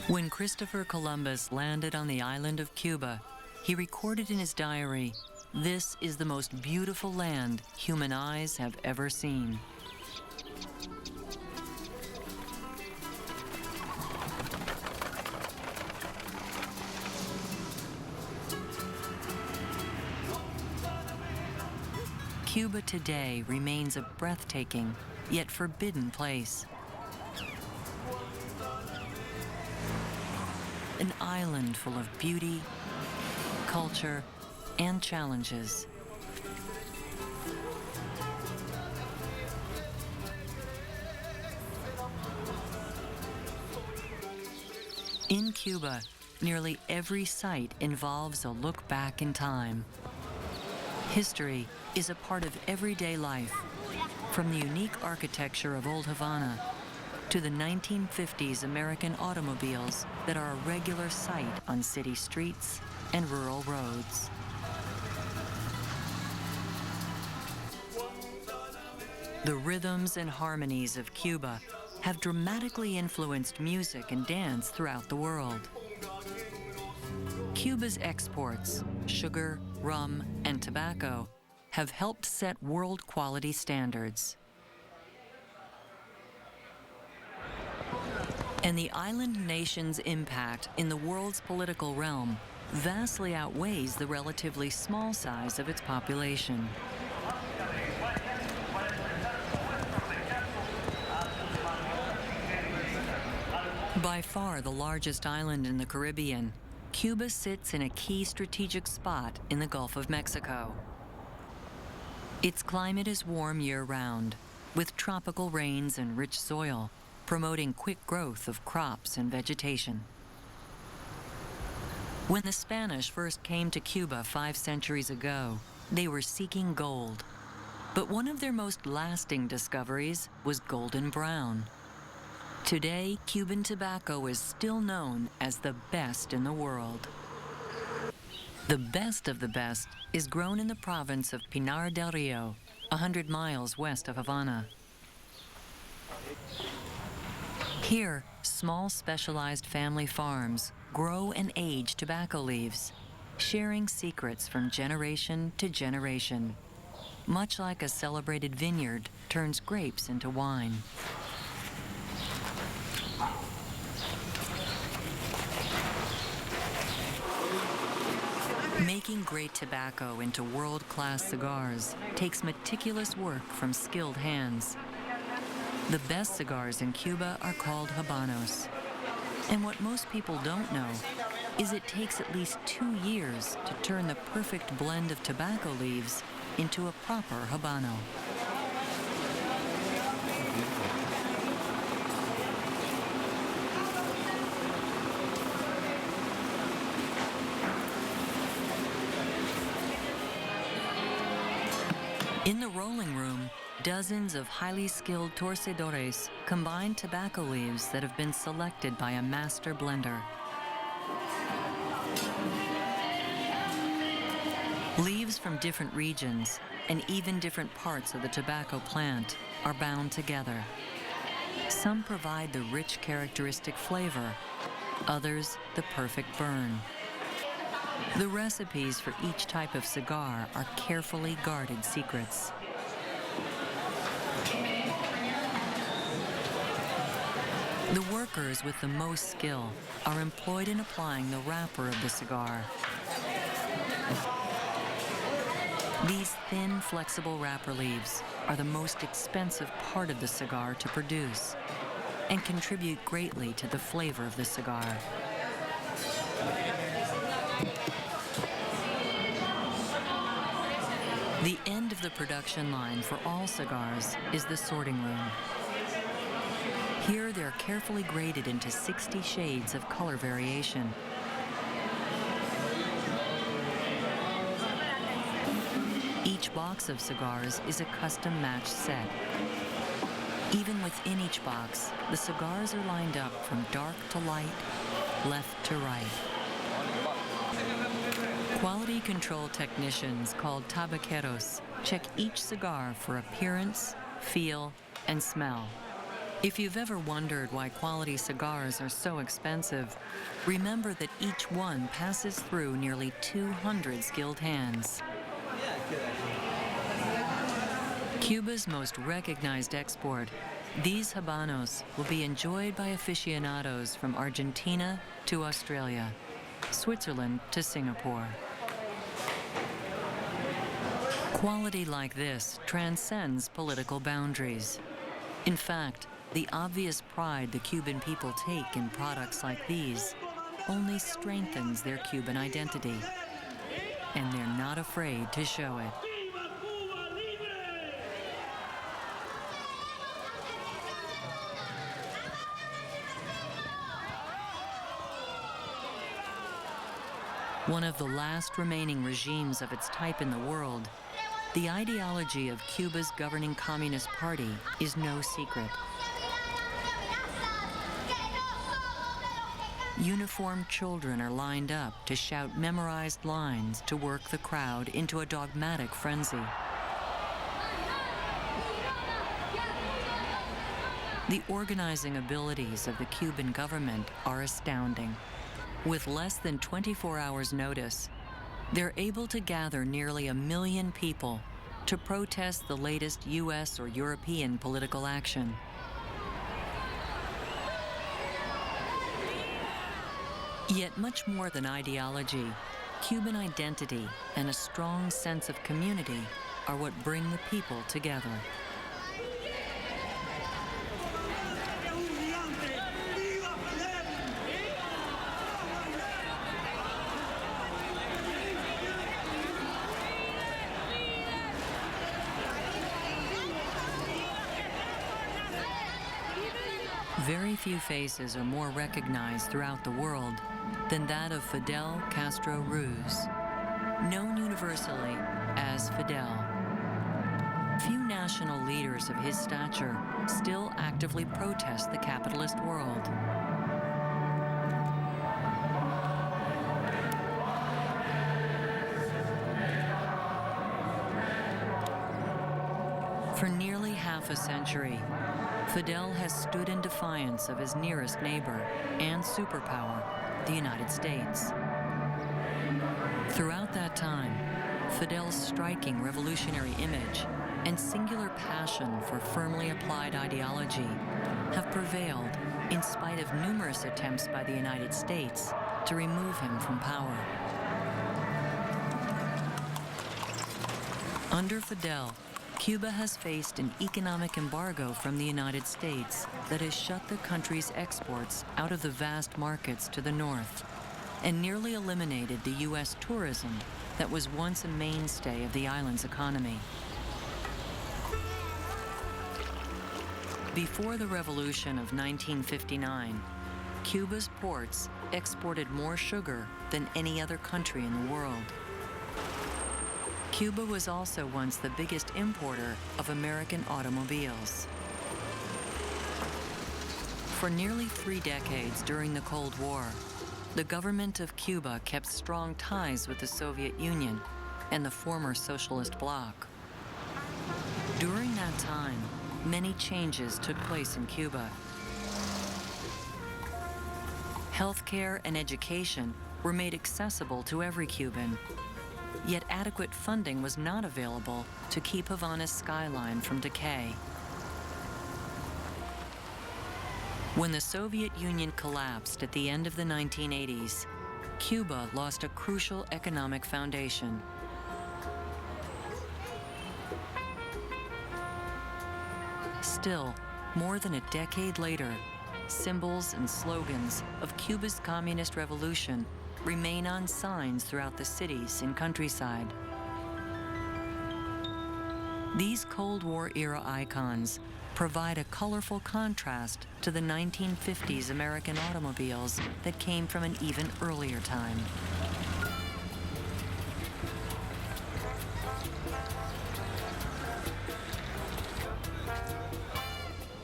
When Christopher Columbus landed on the island of Cuba, he recorded in his diary, "This is the most beautiful land human eyes have ever seen." Cuba today remains a breathtaking, yet forbidden place. An island full of beauty, culture, and challenges. In Cuba, nearly every site involves a look back in time. History is a part of everyday life, from the unique architecture of Old Havana to the 1950s American automobiles that are a regular sight on city streets and rural roads. The rhythms and harmonies of Cuba have dramatically influenced music and dance throughout the world. Cuba's exports, sugar, rum, and tobacco, have helped set world quality standards. And the island nation's impact in the world's political realm vastly outweighs the relatively small size of its population. By far the largest island in the Caribbean, Cuba sits in a key strategic spot in the Gulf of Mexico. Its climate is warm year-round, with tropical rains and rich soil, promoting quick growth of crops and vegetation. When the Spanish first came to Cuba 5 centuries ago, they were seeking gold. But one of their most lasting discoveries was golden brown. Today, Cuban tobacco is still known as the best in the world. The best of the best is grown in the province of Pinar del Rio, 100 miles west of Havana. Here, small specialized family farms grow and age tobacco leaves, sharing secrets from generation to generation, much like a celebrated vineyard turns grapes into wine. Making great tobacco into world-class cigars takes meticulous work from skilled hands. The best cigars in Cuba are called Habanos. And what most people don't know is it takes at least 2 years to turn the perfect blend of tobacco leaves into a proper Habano. In the rolling room, dozens of highly skilled torcedores combine tobacco leaves that have been selected by a master blender. Leaves from different regions and even different parts of the tobacco plant are bound together. Some provide the rich characteristic flavor, others the perfect burn. The recipes for each type of cigar are carefully guarded secrets. The workers with the most skill are employed in applying the wrapper of the cigar. These thin, flexible wrapper leaves are the most expensive part of the cigar to produce and contribute greatly to the flavor of the cigar. The end of the production line for all cigars is the sorting room. Here, they're carefully graded into 60 shades of color variation. Each box of cigars is a custom-matched set. Even within each box, the cigars are lined up from dark to light, left to right. Quality control technicians called tabaqueros check each cigar for appearance, feel, and smell. If you've ever wondered why quality cigars are so expensive, remember that each one passes through nearly 200 skilled hands. Cuba's most recognized export, these Habanos will be enjoyed by aficionados from Argentina to Australia, Switzerland to Singapore. Quality like this transcends political boundaries. In fact, the obvious pride the Cuban people take in products like these only strengthens their Cuban identity, and they're not afraid to show it. One of the last remaining regimes of its type in the world, the ideology of Cuba's governing Communist Party is no secret. Uniformed children are lined up to shout memorized lines to work the crowd into a dogmatic frenzy. The organizing abilities of the Cuban government are astounding. With less than 24 hours' notice, they're able to gather nearly 1 million people to protest the latest US or European political action. Yet much more than ideology, Cuban identity and a strong sense of community are what bring the people together. Very few faces are more recognized throughout the world than that of Fidel Castro Ruz, known universally as Fidel. Few national leaders of his stature still actively protest the capitalist world. For nearly half a century, Fidel has stood in defiance of his nearest neighbor and superpower, the United States. Throughout that time, Fidel's striking revolutionary image and singular passion for firmly applied ideology have prevailed in spite of numerous attempts by the United States to remove him from power. Under Fidel, Cuba has faced an economic embargo from the United States that has shut the country's exports out of the vast markets to the north and nearly eliminated the U.S. tourism that was once a mainstay of the island's economy. Before the revolution of 1959, Cuba's ports exported more sugar than any other country in the world. Cuba was also once the biggest importer of American automobiles. For nearly 3 decades during the Cold War, the government of Cuba kept strong ties with the Soviet Union and the former socialist bloc. During that time, many changes took place in Cuba. Healthcare and education were made accessible to every Cuban. Yet adequate funding was not available to keep Havana's skyline from decay. When the Soviet Union collapsed at the end of the 1980s, Cuba lost a crucial economic foundation. Still, more than a decade later, symbols and slogans of Cuba's communist revolution remain on signs throughout the cities and countryside. These Cold War-era icons provide a colorful contrast to the 1950s American automobiles that came from an even earlier time.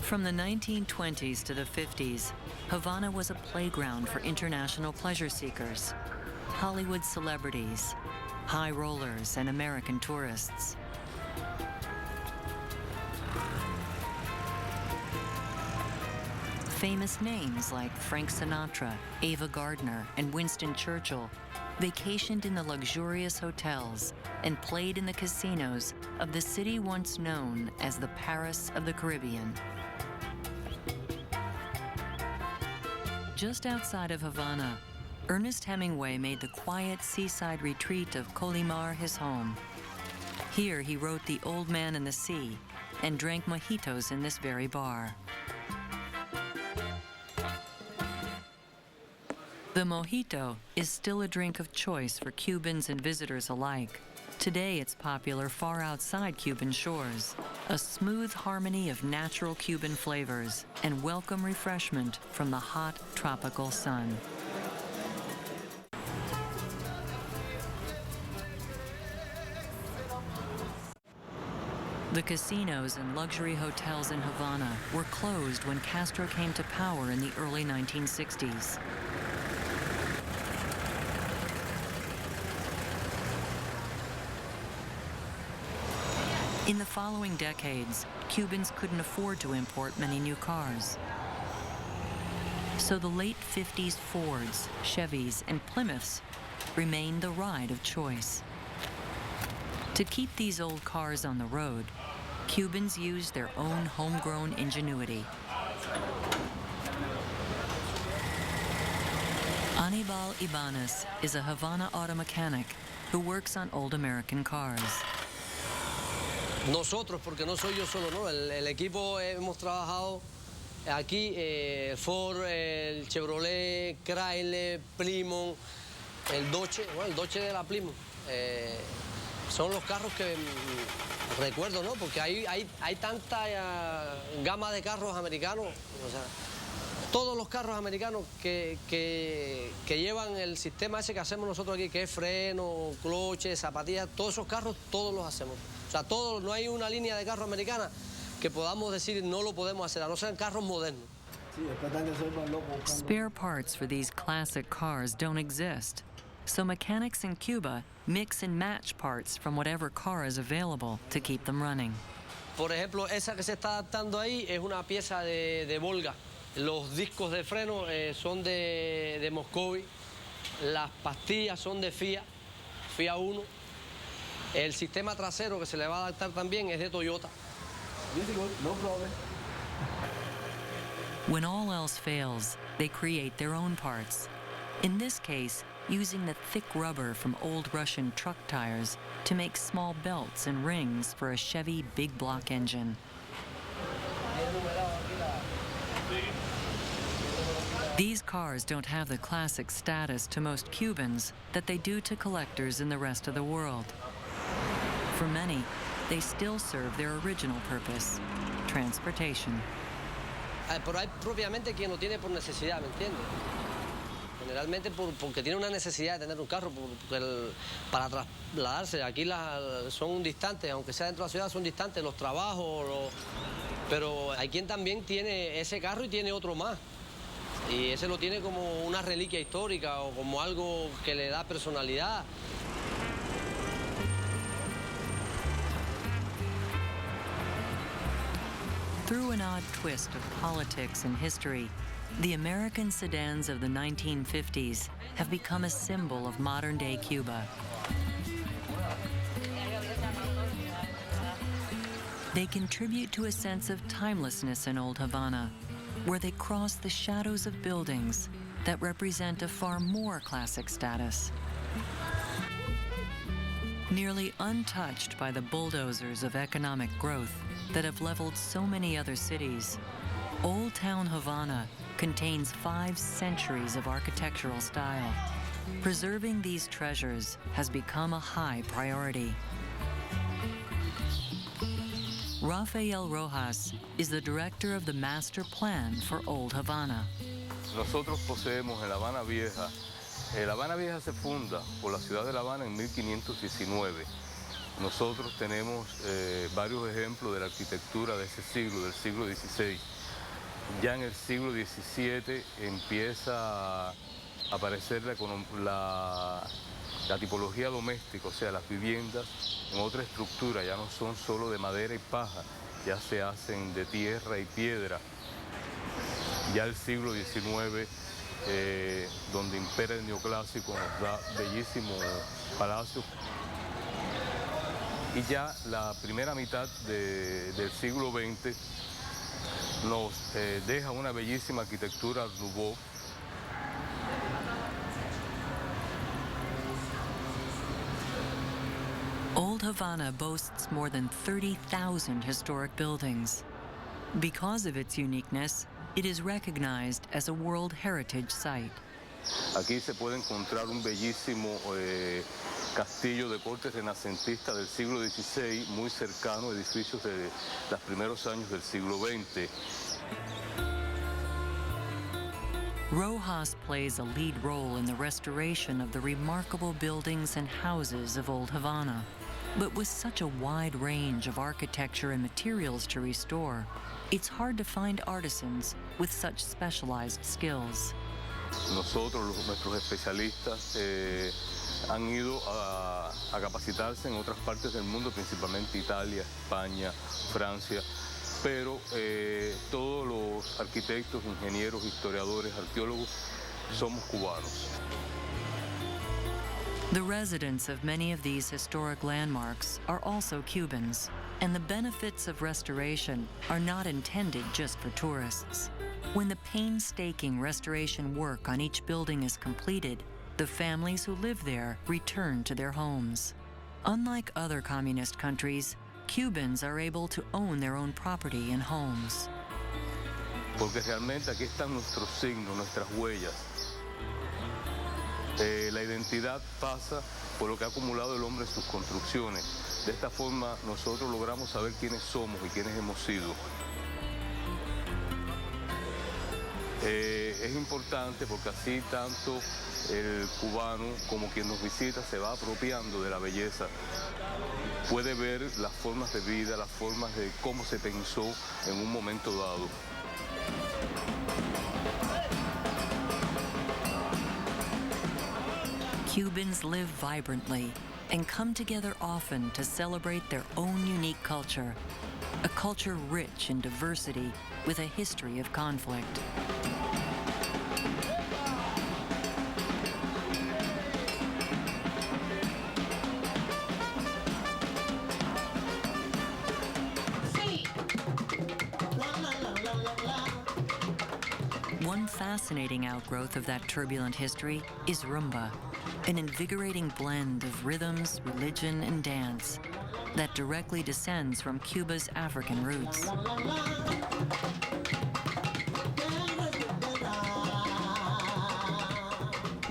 From the 1920s to the 50s, Havana was a playground for international pleasure seekers, Hollywood celebrities, high rollers, and American tourists. Famous names like Frank Sinatra, Ava Gardner, and Winston Churchill vacationed in the luxurious hotels and played in the casinos of the city once known as the Paris of the Caribbean. Just outside of Havana, Ernest Hemingway made the quiet seaside retreat of Colimar his home. Here he wrote The Old Man and the Sea and drank mojitos in this very bar. The mojito is still a drink of choice for Cubans and visitors alike. Today it's popular far outside Cuban shores, a smooth harmony of natural Cuban flavors and welcome refreshment from the hot tropical sun. The casinos and luxury hotels in Havana were closed when Castro came to power in the early 1960s. In the following decades, Cubans couldn't afford to import many new cars. So the late 50s Fords, Chevys, and Plymouths remained the ride of choice. To keep these old cars on the road, Cubans used their own homegrown ingenuity. Anibal Ibanez is a Havana auto mechanic who works on old American cars. Nosotros, porque no soy yo solo, ¿no? El equipo hemos trabajado aquí, Ford, el Chevrolet, Chrysler, Plymouth, el Dodge, bueno, el Dodge de la Plymouth. Son los carros que recuerdo, ¿no? Porque hay tanta gama de carros americanos, o sea, todos los carros americanos que llevan el sistema ese que hacemos nosotros aquí, que es freno, cloche, zapatillas, todos esos carros, todos los hacemos. O sea, todos, no hay una línea de carros americana que podamos decir no lo podemos hacer, a no ser carros modernos. Spare parts for these classic cars don't exist, so mechanics in Cuba mix and match parts from whatever car is available to keep them running. Por ejemplo, esa que se está adaptando ahí es una pieza de Volga. Los discos de freno son de Moscovy, las pastillas son de Fiat 1. El sistema trasero que se le va a adaptar también es de Toyota. When all else fails, they create their own parts. In this case, using the thick rubber from old Russian truck tires to make small belts and rings for a Chevy big block engine. These cars don't have the classic status to most Cubans that they do to collectors in the rest of the world. For many, they still serve their original purpose, transportation. Pero hay propiamente quien lo tiene por necesidad, ¿me entiendes? Generalmente porque tiene una necesidad de tener un carro para trasladarse. Aquí son distantes, aunque sea dentro de la ciudad, son distantes los trabajos, pero hay quien también tiene ese carro y tiene otro más. Y ese lo tiene como una reliquia histórica o como algo que le da personalidad. Through an odd twist of politics and history, the American sedans of the 1950s have become a symbol of modern-day Cuba. They contribute to a sense of timelessness in Old Havana, where they cross the shadows of buildings that represent a far more classic status. Nearly untouched by the bulldozers of economic growth that have leveled so many other cities, Old Town Havana contains 5 centuries of architectural style. Preserving these treasures has become a high priority. Rafael Rojas is the director of the master plan for Old Havana. Nosotros poseemos en La Habana Vieja. La Habana Vieja se funda por la ciudad de La Habana en 1519. Nosotros tenemos varios ejemplos de la arquitectura de ese siglo, del siglo XVI. Ya en el siglo XVII empieza a aparecer la tipología doméstica, o sea, las viviendas en otra estructura, ya no son solo de madera y paja, ya se hacen de tierra y piedra. Ya el siglo XIX, donde impera el neoclásico, nos da bellísimos palacios. Y ya la primera mitad del siglo XX nos deja una bellísima arquitectura Art Nouveau. Old Havana boasts more than 30,000 historic buildings. Because of its uniqueness, it is recognized as a World Heritage Site. Aquí se puede encontrar un bellísimo castillo de corte renacentista del siglo XVI, muy cercano a edificios de los primeros años del siglo XX. Rojas plays a lead role in the restoration of the remarkable buildings and houses of Old Havana. But with such a wide range of architecture and materials to restore, it's hard to find artisans with such specialized skills. Nosotros, nuestros especialistas, han ido a capacitarse en otras partes del mundo, principalmente Italia, España, Francia, pero todos los arquitectos, ingenieros, historiadores, arqueólogos somos cubanos. The residents of many of these historic landmarks are also Cubans, and the benefits of restoration are not intended just for tourists. When the painstaking restoration work on each building is completed, the families who live there return to their homes. Unlike other communist countries, Cubans are able to own their own property and homes. Porque realmente aquí están nuestros signos, nuestras huellas. La identidad pasa por lo que ha acumulado el hombre en sus construcciones. De esta forma nosotros logramos saber quiénes somos y quiénes hemos sido. Es importante porque así tanto el cubano como quien nos visita se va apropiando de la belleza. Puede ver las formas de vida, las formas de cómo se pensó en un momento dado. Cubans live vibrantly and come together often to celebrate their own unique culture, a culture rich in diversity with a history of conflict. One fascinating outgrowth of that turbulent history is rumba, an invigorating blend of rhythms, religion, and dance that directly descends from Cuba's African roots.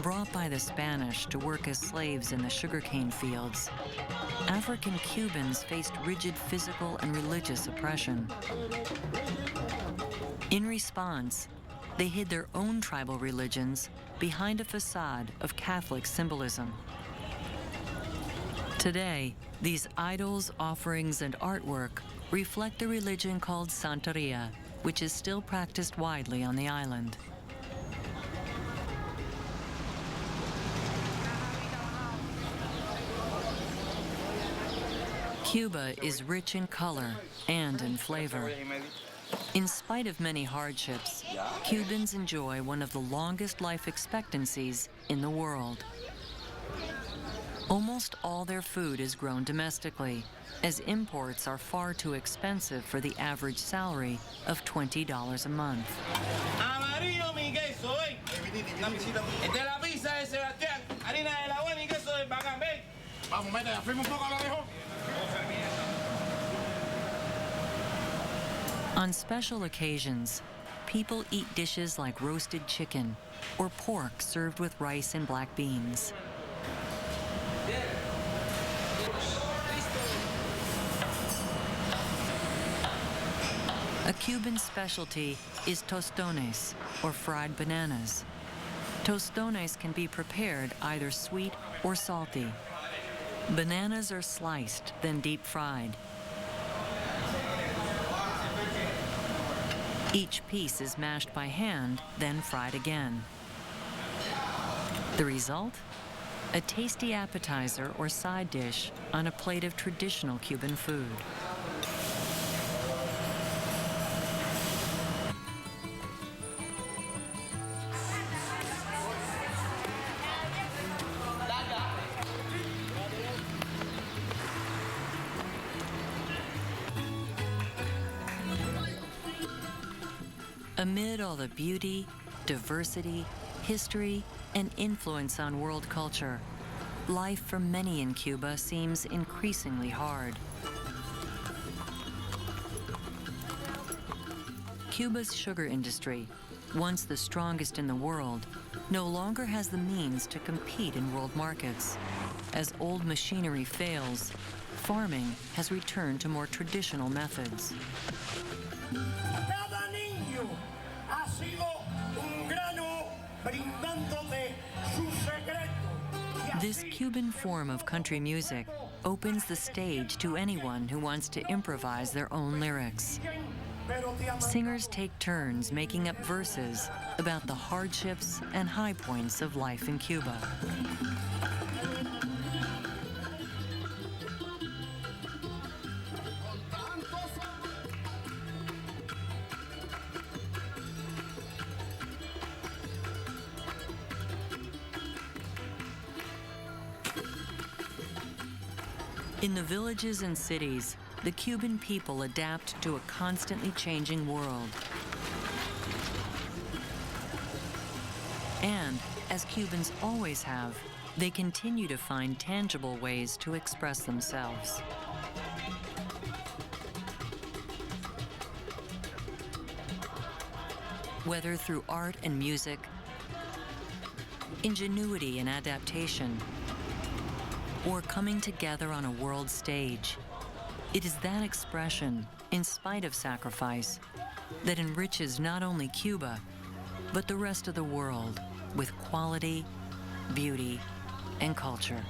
Brought by the Spanish to work as slaves in the sugarcane fields, African Cubans faced rigid physical and religious oppression. In response, they hid their own tribal religions behind a facade of Catholic symbolism. Today, these idols, offerings, and artwork reflect the religion called Santeria, which is still practiced widely on the island. Cuba is rich in color and in flavor. In spite of many hardships, Cubans enjoy one of the longest life expectancies in the world. Almost all their food is grown domestically, as imports are far too expensive for the average salary of $20 a month. Amarillo mi queso, ¿eh? Esta es la pizza de Sebastián. Harina de la buena y queso del bacán, ¿ven? Vamos, mete, afirma un poco a lo lejos. On special occasions, people eat dishes like roasted chicken or pork served with rice and black beans. A Cuban specialty is tostones, or fried bananas. Tostones can be prepared either sweet or salty. Bananas are sliced, then deep fried. Each piece is mashed by hand, then fried again. The result? A tasty appetizer or side dish on a plate of traditional Cuban food. Amid all the beauty, diversity, history, and influence on world culture, life for many in Cuba seems increasingly hard. Cuba's sugar industry, once the strongest in the world, no longer has the means to compete in world markets. As old machinery fails, farming has returned to more traditional methods. Cada niño ha sido un grano brindándote su secreto. This Cuban form of country music opens the stage to anyone who wants to improvise their own lyrics. Singers take turns making up verses about the hardships and high points of life in Cuba. In the villages and cities, the Cuban people adapt to a constantly changing world. And, as Cubans always have, they continue to find tangible ways to express themselves. Whether through art and music, ingenuity and adaptation, or coming together on a world stage, it is that expression, in spite of sacrifice, that enriches not only Cuba, but the rest of the world with quality, beauty, and culture.